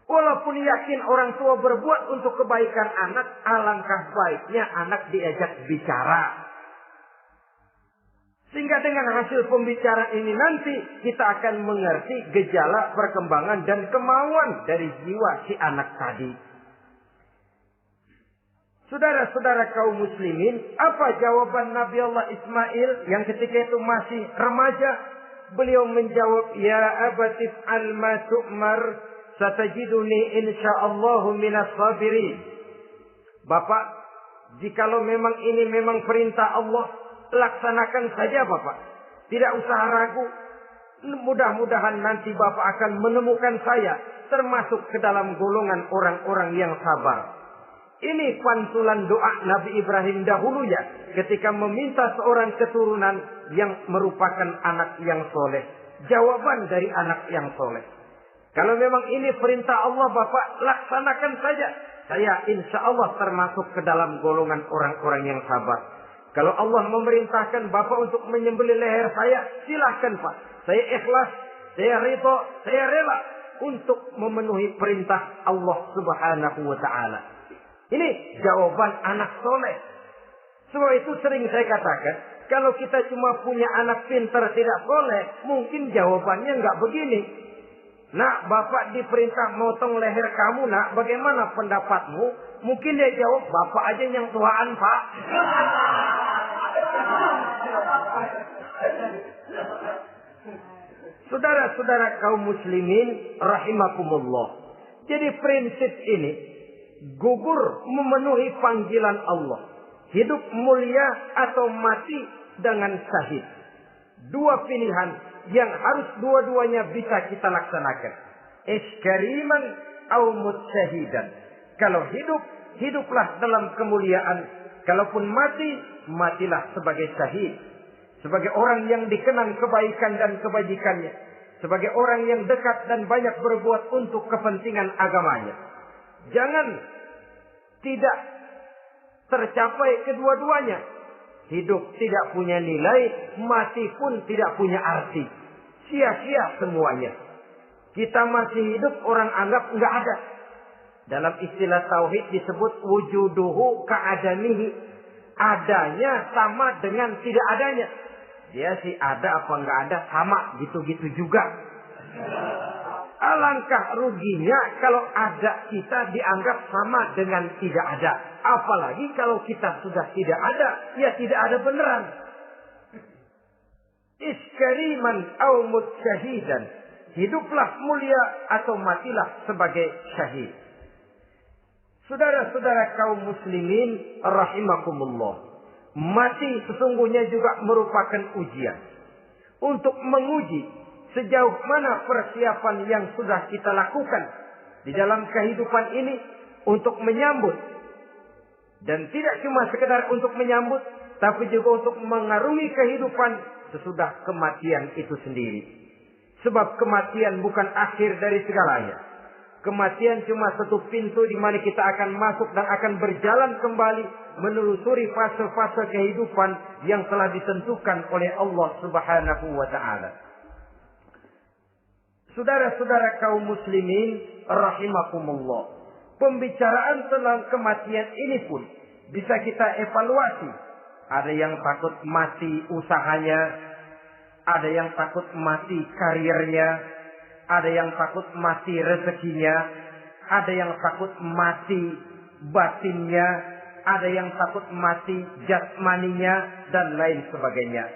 Walaupun yakin orang tua berbuat untuk kebaikan anak, alangkah baiknya anak diajak bicara. Sehingga dengan hasil pembicaraan ini nanti kita akan mengerti gejala perkembangan dan kemauan dari jiwa si anak tadi. Saudara-saudara kaum muslimin, apa jawaban Nabi Allah Ismail yang ketika itu masih remaja? Beliau menjawab, "Ya abatif al-ma tu'mar, satajiduni insyaallahu minas sabirin." Bapak, jikalau memang ini memang perintah Allah, laksanakan saja Bapak. Tidak usah ragu. Mudah-mudahan nanti Bapak akan menemukan saya termasuk ke dalam golongan orang-orang yang sabar. Ini pantulan doa Nabi Ibrahim dahulu ya, ketika meminta seorang keturunan yang merupakan anak yang soleh. Jawaban dari anak yang soleh. Kalau memang ini perintah Allah Bapak, laksanakan saja. Saya insya Allah termasuk ke dalam golongan orang-orang yang sabar. Kalau Allah memerintahkan Bapak untuk menyembelih leher saya, silahkan Pak. Saya ikhlas, saya ridho, saya rela untuk memenuhi perintah Allah Subhanahu wa Ta'ala. Ini jawaban anak soleh. Sebab itu sering saya katakan, kalau kita cuma punya anak pintar tidak soleh, mungkin jawabannya nggak begini. "Nak, Bapak diperintah motong leher kamu, nak. Bagaimana pendapatmu?" Mungkin dia jawab, "Bapak aja yang tuaan, Pak." Saudara-saudara kaum muslimin rahimakumullah. Jadi prinsip ini gugur memenuhi panggilan Allah. Hidup mulia atau mati dengan syahid. Dua pilihan yang harus dua-duanya bisa kita laksanakan. Iskariman au mutsyahidan. Kalau hidup, hiduplah dalam kemuliaan. Kalaupun mati, matilah sebagai syahid. Sebagai orang yang dikenang kebaikan dan kebajikannya. Sebagai orang yang dekat dan banyak berbuat untuk kepentingan agamanya. Jangan tidak tercapai kedua-duanya. Hidup tidak punya nilai, mati pun tidak punya arti. Sia-sia semuanya. Kita masih hidup, orang anggap enggak ada. Dalam istilah tauhid disebut wujuduhu ka'adamihi. Adanya sama dengan tidak adanya. Dia sih ada apa enggak ada sama gitu-gitu juga. Alangkah ruginya kalau ada kita dianggap sama dengan tidak ada. Apalagi kalau kita sudah tidak ada, ya tidak ada beneran. Iskariman au mutsyahidan. Hiduplah mulia atau matilah sebagai syahid. Saudara-saudara kaum muslimin rahimakumullah. Mati sesungguhnya juga merupakan ujian. Untuk menguji sejauh mana persiapan yang sudah kita lakukan di dalam kehidupan ini untuk menyambut. Dan tidak cuma sekedar untuk menyambut, tapi juga untuk mengarungi kehidupan sesudah kematian itu sendiri. Sebab kematian bukan akhir dari segalanya. Kematian cuma satu pintu di mana kita akan masuk dan akan berjalan kembali menelusuri fase-fase kehidupan yang telah ditentukan oleh Allah Subhanahu wa taala. Saudara-saudara kaum muslimin rahimakumullah. Pembicaraan tentang kematian ini pun bisa kita evaluasi. Ada yang takut mati usahanya, ada yang takut mati karirnya, ada yang takut mati rezekinya, ada yang takut mati batinnya, ada yang takut mati jasmaninya, dan lain sebagainya.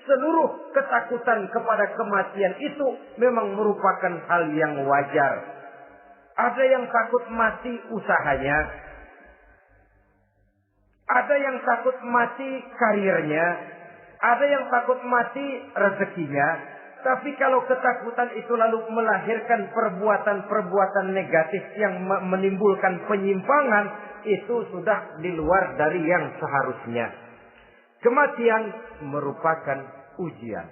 Seluruh ketakutan kepada kematian itu memang merupakan hal yang wajar. Ada yang takut mati usahanya, ada yang takut mati karirnya, ada yang takut mati rezekinya. Tapi kalau ketakutan itu lalu melahirkan perbuatan-perbuatan negatif yang menimbulkan penyimpangan, itu sudah di luar dari yang seharusnya. Kematian merupakan ujian.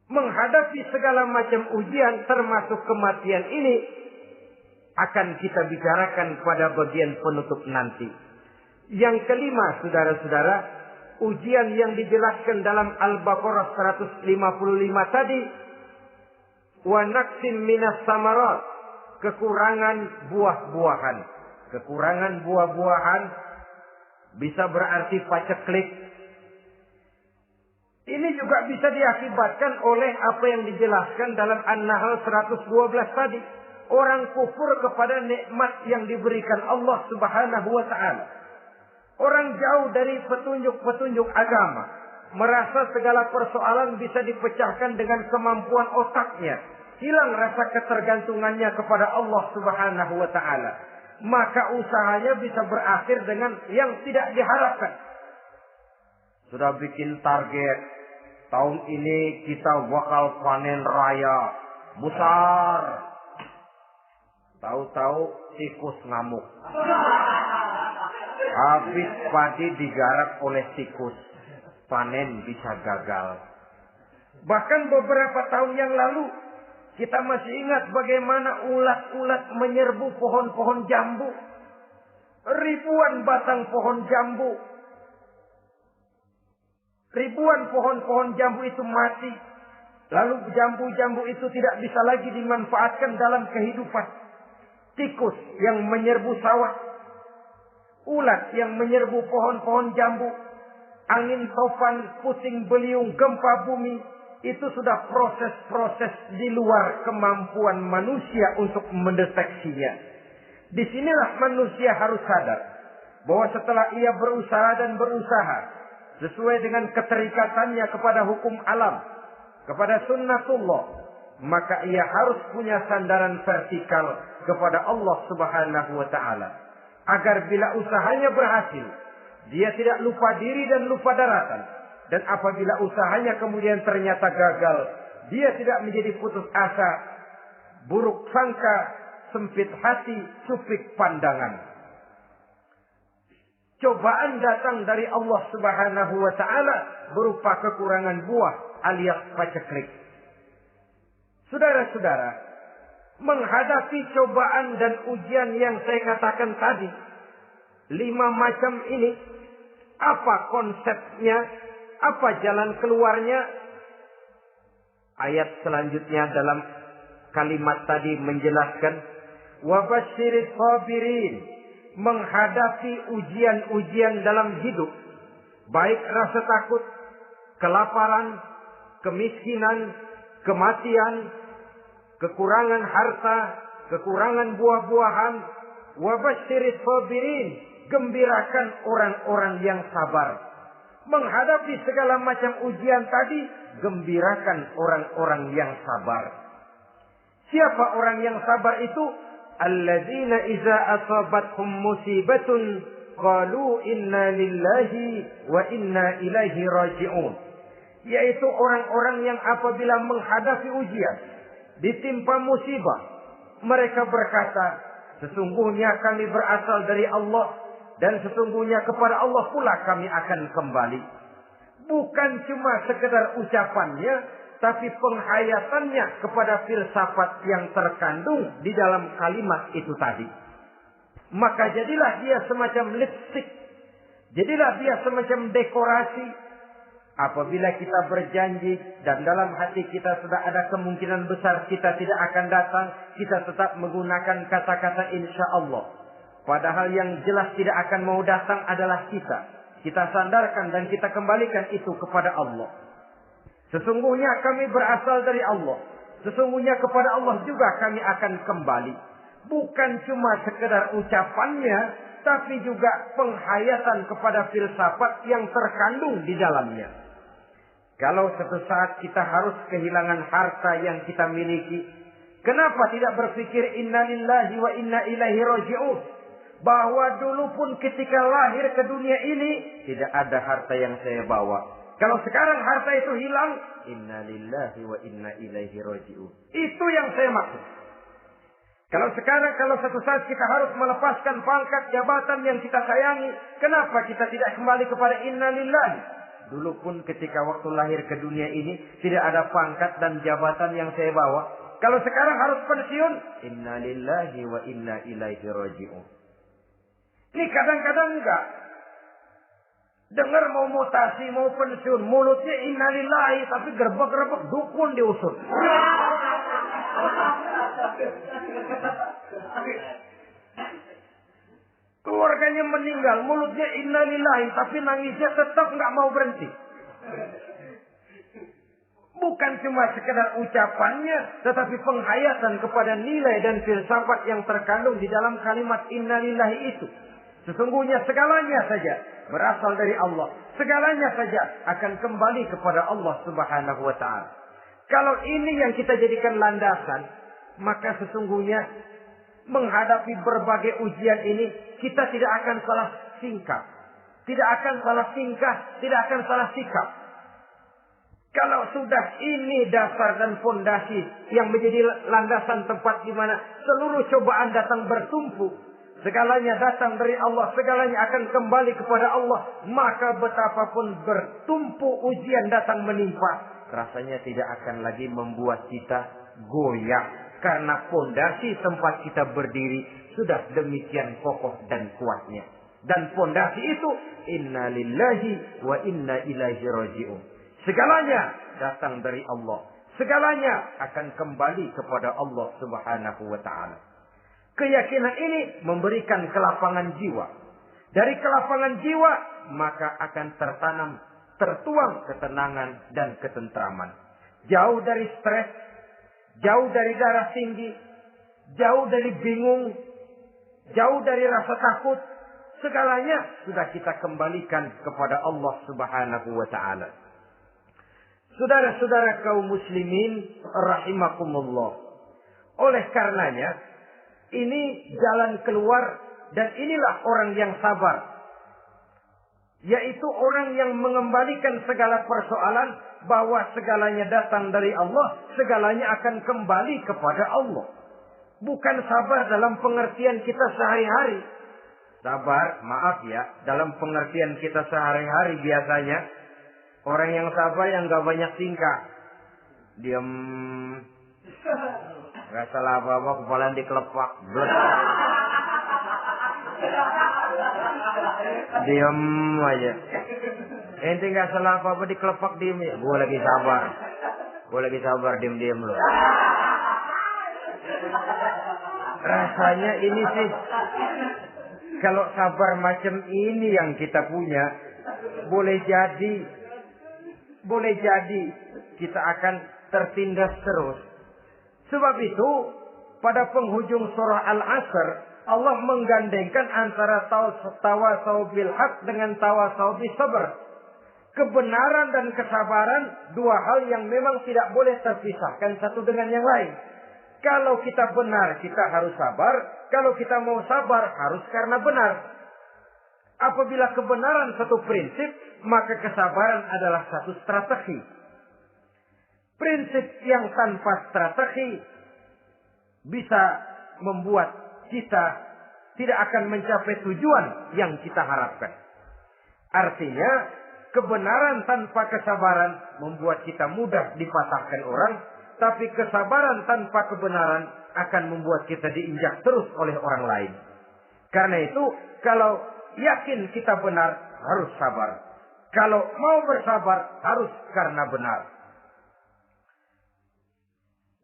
Menghadapi segala macam ujian termasuk kematian ini akan kita bicarakan pada bagian penutup nanti. Yang kelima, saudara-saudara, ujian yang dijelaskan dalam Al-Baqarah 155 tadi, wa naqsim minas samarat, kekurangan buah-buahan. Kekurangan buah-buahan bisa berarti paceklik. Ini juga bisa diakibatkan oleh apa yang dijelaskan dalam An-Nahl 112 tadi. Orang kufur kepada nikmat yang diberikan Allah Subhanahu wa taala. Orang jauh dari petunjuk-petunjuk agama. Merasa segala persoalan bisa dipecahkan dengan kemampuan otaknya. Hilang rasa ketergantungannya kepada Allah Subhanahu wa ta'ala. Maka usahanya bisa berakhir dengan yang tidak diharapkan. Sudah bikin target. Tahun ini kita bakal panen raya besar. Tahu-tahu tikus ngamuk. Habis padi digarap oleh tikus, panen bisa gagal. Bahkan beberapa tahun yang lalu, kita masih ingat bagaimana ulat-ulat menyerbu pohon-pohon jambu. Ribuan batang pohon jambu. Ribuan pohon-pohon jambu itu mati. Lalu jambu-jambu itu tidak bisa lagi dimanfaatkan dalam kehidupan. Tikus yang menyerbu sawah. Ulat yang menyerbu pohon-pohon jambu, angin topan, puting beliung, gempa bumi, itu sudah proses-proses di luar kemampuan manusia untuk mendeteksinya. Disinilah manusia harus sadar bahwa setelah ia berusaha dan berusaha sesuai dengan keterikatannya kepada hukum alam, kepada sunnatullah, maka ia harus punya sandaran vertikal kepada Allah Subhanahu wa ta'ala. Agar bila usahanya berhasil, dia tidak lupa diri dan lupa daratan. Dan apabila usahanya kemudian ternyata gagal, dia tidak menjadi putus asa, buruk sangka, sempit hati, sempit pandangan. Cobaan datang dari Allah Subhanahu wa ta'ala berupa kekurangan buah alias paceklik. Saudara-saudara, menghadapi cobaan dan ujian yang saya katakan tadi, 5 macam ini, apa konsepnya? Apa jalan keluarnya? Ayat selanjutnya dalam kalimat tadi menjelaskan, wabasyiris sabirin, menghadapi ujian-ujian dalam hidup, baik rasa takut, kelaparan, kemiskinan, kematian, kekurangan harta, kekurangan buah-buahan. Wabasyiris sabirin, gembirakan orang-orang yang sabar. Menghadapi segala macam ujian tadi, gembirakan orang-orang yang sabar. Siapa orang yang sabar itu? Alladzina iza asabathum musibatun qalu inna lillahi wa inna ilaihi raji'un. Yaitu orang-orang yang apabila menghadapi ujian, ditimpa musibah, mereka berkata, sesungguhnya kami berasal dari Allah, dan sesungguhnya kepada Allah pula kami akan kembali. Bukan cuma sekedar ucapannya, tapi penghayatannya kepada filsafat yang terkandung di dalam kalimat itu tadi. Maka jadilah dia semacam lipstik. Jadilah dia semacam dekorasi. Apabila kita berjanji dan dalam hati kita sudah ada kemungkinan besar kita tidak akan datang, kita tetap menggunakan kata-kata insya Allah. Padahal yang jelas tidak akan mau datang adalah kita. Kita sandarkan dan kita kembalikan itu kepada Allah. Sesungguhnya kami berasal dari Allah. Sesungguhnya kepada Allah juga kami akan kembali. Bukan cuma sekedar ucapannya, tapi juga penghayatan kepada filsafat yang terkandung di dalamnya. Kalau suatu saat kita harus kehilangan harta yang kita miliki, kenapa tidak berpikir inna lillahi wa inna ilaihi raji'un? Bahwa dulu pun ketika lahir ke dunia ini, tidak ada harta yang saya bawa. Kalau sekarang harta itu hilang, inna lillahi wa inna ilaihi raji'un. Itu yang saya maksud. Kalau sekarang, kalau suatu saat kita harus melepaskan pangkat jabatan yang kita sayangi, kenapa kita tidak kembali kepada inna lillahi? Dulu pun ketika waktu lahir ke dunia ini, tidak ada pangkat dan jabatan yang saya bawa. Kalau sekarang harus pensiun, inna lillahi wa inna ilaihi raji'un. Ini kadang-kadang enggak. Dengar mau mutasi, mau pensiun, mulutnya innalillahi, tapi gerbek-gerbek dukun diusut. Keluarganya meninggal, mulutnya innalillahi, tapi nangisnya tetap enggak mau berhenti. Bukan cuma sekedar ucapannya, tetapi penghayatan kepada nilai dan filsafat yang terkandung di dalam kalimat innalillahi itu. Sesungguhnya segalanya saja berasal dari Allah. Segalanya saja akan kembali kepada Allah Subhanahu wa ta'ala. Kalau ini yang kita jadikan landasan, maka sesungguhnya menghadapi berbagai ujian ini, kita tidak akan salah tingkah. Tidak akan salah tingkah, tidak akan salah sikap. Kalau sudah ini dasar dan fondasi yang menjadi landasan tempat di mana seluruh cobaan datang bertumpu, segalanya datang dari Allah, segalanya akan kembali kepada Allah, maka betapapun bertumpu ujian datang menimpa, rasanya tidak akan lagi membuat kita goyah, karena fondasi tempat kita berdiri sudah demikian kokoh dan kuatnya. Dan fondasi itu inna lillahi wa inna ilaihi raji'un. Segalanya datang dari Allah, segalanya akan kembali kepada Allah Subhanahu wa ta'ala. Keyakinan ini memberikan kelapangan jiwa. Dari kelapangan jiwa, maka akan tertuang ketenangan dan ketentraman. Jauh dari stres, jauh dari darah tinggi, jauh dari bingung, jauh dari rasa takut. Segalanya sudah kita kembalikan kepada Allah Subhanahu wa ta'ala. Saudara-saudara kaum muslimin rahimakumullah. Oleh karenanya, ini jalan keluar dan inilah orang yang sabar. Yaitu orang yang mengembalikan segala persoalan bahwa segalanya datang dari Allah, segalanya akan kembali kepada Allah. Bukan sabar dalam pengertian kita sehari-hari. Sabar, maaf ya, dalam pengertian kita sehari-hari biasanya orang yang sabar yang gak banyak tingkah. Diam. Gak salah apa-apa, kepala dikelepak. Diam aja. Ente nggak salah apa-apa dikelepak diem ya. Gue lagi sabar, diem loh. Rasanya ini sih, kalau sabar macam ini yang kita punya, boleh jadi kita akan tertindas terus. Sebab itu, pada penghujung surah Al-Asr, Allah menggandengkan antara tawasau bil haq dengan tawasau bis sabr. Kebenaran dan kesabaran, dua hal yang memang tidak boleh terpisahkan satu dengan yang lain. Kalau kita benar, kita harus sabar. Kalau kita mau sabar, harus karena benar. Apabila kebenaran satu prinsip, maka kesabaran adalah satu strategi. Prinsip yang tanpa strategi bisa membuat kita tidak akan mencapai tujuan yang kita harapkan. Artinya, kebenaran tanpa kesabaran membuat kita mudah dipatahkan orang, tapi kesabaran tanpa kebenaran akan membuat kita diinjak terus oleh orang lain. Karena itu, kalau yakin kita benar, harus sabar. Kalau mau bersabar, harus karena benar.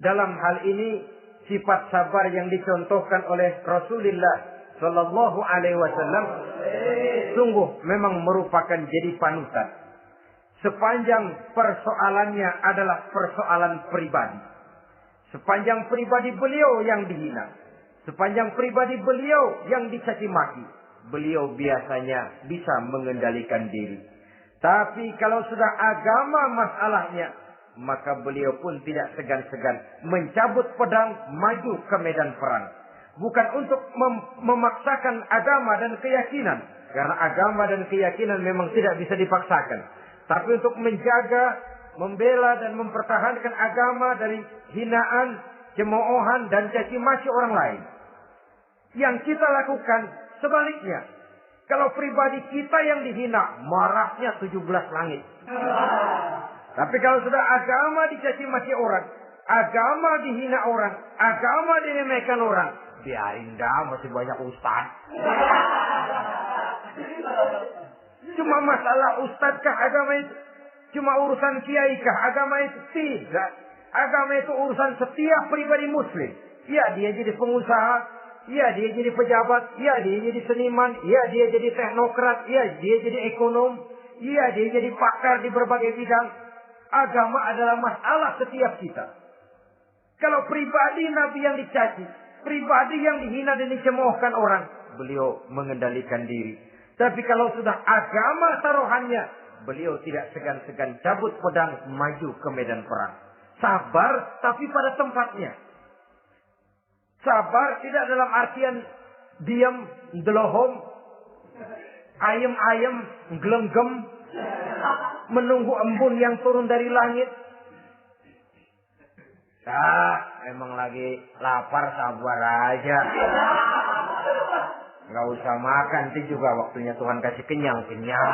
Dalam hal ini, sifat sabar yang dicontohkan oleh Rasulullah Sallallahu Alaihi Wasallam sungguh memang merupakan jadi panutan. Sepanjang persoalannya adalah persoalan pribadi. Sepanjang pribadi beliau yang dihina, sepanjang pribadi beliau yang dicaci maki, beliau biasanya bisa mengendalikan diri. Tapi kalau sudah agama masalahnya, maka beliau pun tidak segan-segan mencabut pedang, maju ke medan perang. Bukan untuk memaksakan agama dan keyakinan, karena agama dan keyakinan memang tidak bisa dipaksakan. Tapi untuk menjaga, membela dan mempertahankan agama dari hinaan, cemoohan dan caci maki orang lain. Yang kita lakukan sebaliknya. Kalau pribadi kita yang dihina, marahnya 17 langit. Tapi kalau sudah agama dicaci maki orang, agama dihina orang, agama diremehkan orang, biarin dah, masih banyak ustaz. Cuma masalah ustadkah agama itu? Cuma urusan kiaikah agama itu? Tidak. Agama itu urusan setiap pribadi muslim. Ya, dia jadi pengusaha. Ya, dia jadi pejabat. Ya, dia jadi seniman. Ya, dia jadi teknokrat. Ya, dia jadi ekonom. Ya, dia jadi pakar di berbagai bidang. Agama adalah masalah setiap kita. Kalau pribadi Nabi yang dicaci, pribadi yang dihina dan dicemoohkan orang, beliau mengendalikan diri. Tapi kalau sudah agama taruhannya, beliau tidak segan-segan cabut pedang, maju ke medan perang. Sabar, tapi pada tempatnya. Sabar tidak dalam artian diam, delohom, ayem-ayem, gelenggem, menunggu embun yang turun dari langit. Emang lagi lapar, sabar aja. Nggak usah makan, nanti juga waktunya Tuhan kasih kenyang-kenyang.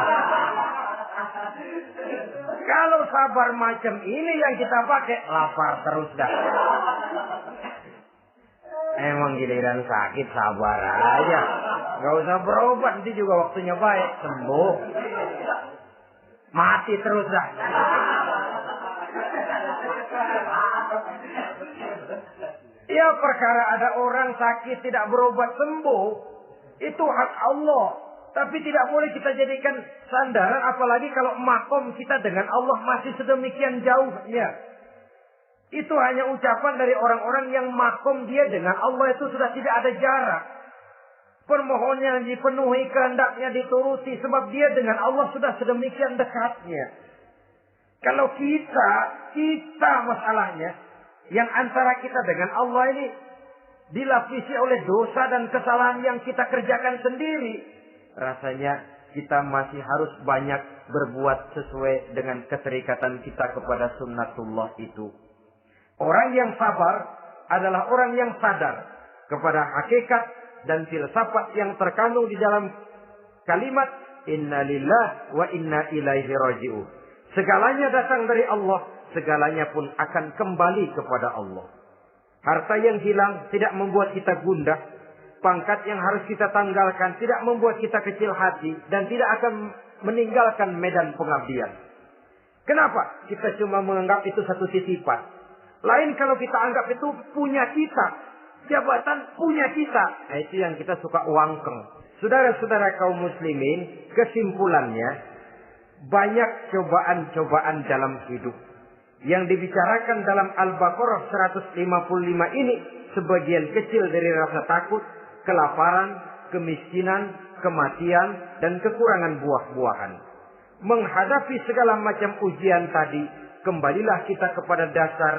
Kalau sabar macam ini yang kita pakai, lapar terus dah. Emang giliran sakit, sabar aja. Nggak usah berobat, nanti juga waktunya baik, sembuh. Mati terus dah. Ya, perkara ada orang sakit tidak berobat sembuh, itu hak Allah. Tapi tidak boleh kita jadikan sandaran, apalagi kalau makom kita dengan Allah masih sedemikian jauhnya. Itu hanya ucapan dari orang-orang yang makom dia dengan Allah itu sudah tidak ada jarak. Permohonannya dipenuhi, kehendaknya dituruti, sebab dia dengan Allah sudah sedemikian dekatnya. Kalau kita masalahnya, yang antara kita dengan Allah ini dilapisi oleh dosa dan kesalahan yang kita kerjakan sendiri, rasanya kita masih harus banyak berbuat sesuai dengan keterikatan kita kepada sunnatullah itu. Orang yang sabar adalah orang yang sadar kepada hakikat dan filsafat yang terkandung di dalam kalimat inna lillah wa inna ilaihi raji'un. Segalanya datang dari Allah, segalanya pun akan kembali kepada Allah. Harta yang hilang tidak membuat kita gundah. pangkat yang harus kita tanggalkan, tidak membuat kita kecil hati, dan tidak akan meninggalkan medan pengabdian. Kenapa? Kita cuma menganggap itu satu titipan. Lain kalau kita anggap itu punya kita. Jabatan punya kita. Nah, itu yang kita suka uangkeng. Saudara-saudara kaum muslimin, kesimpulannya, banyak cobaan-cobaan dalam hidup. Yang dibicarakan dalam Al-Baqarah 155 ini, sebagian kecil dari rasa takut, kelaparan, kemiskinan, kematian, dan kekurangan buah-buahan. Menghadapi segala macam ujian tadi, kembalilah kita kepada dasar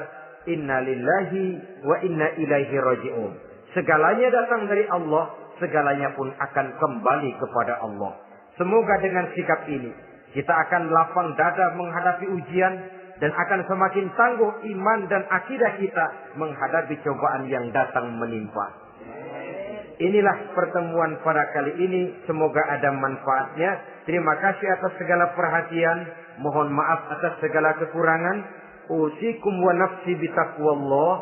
inna lillahi wa inna ilaihi raji'un. Segalanya datang dari Allah, segalanya pun akan kembali kepada Allah. Semoga dengan sikap ini, kita akan lapang dada menghadapi ujian, dan akan semakin tangguh iman dan akidah kita menghadapi cobaan yang datang menimpa. Inilah pertemuan pada kali ini. Semoga ada manfaatnya. Terima kasih atas segala perhatian. Mohon maaf atas segala kekurangan. Usikum wa nafsi bitaqwallah.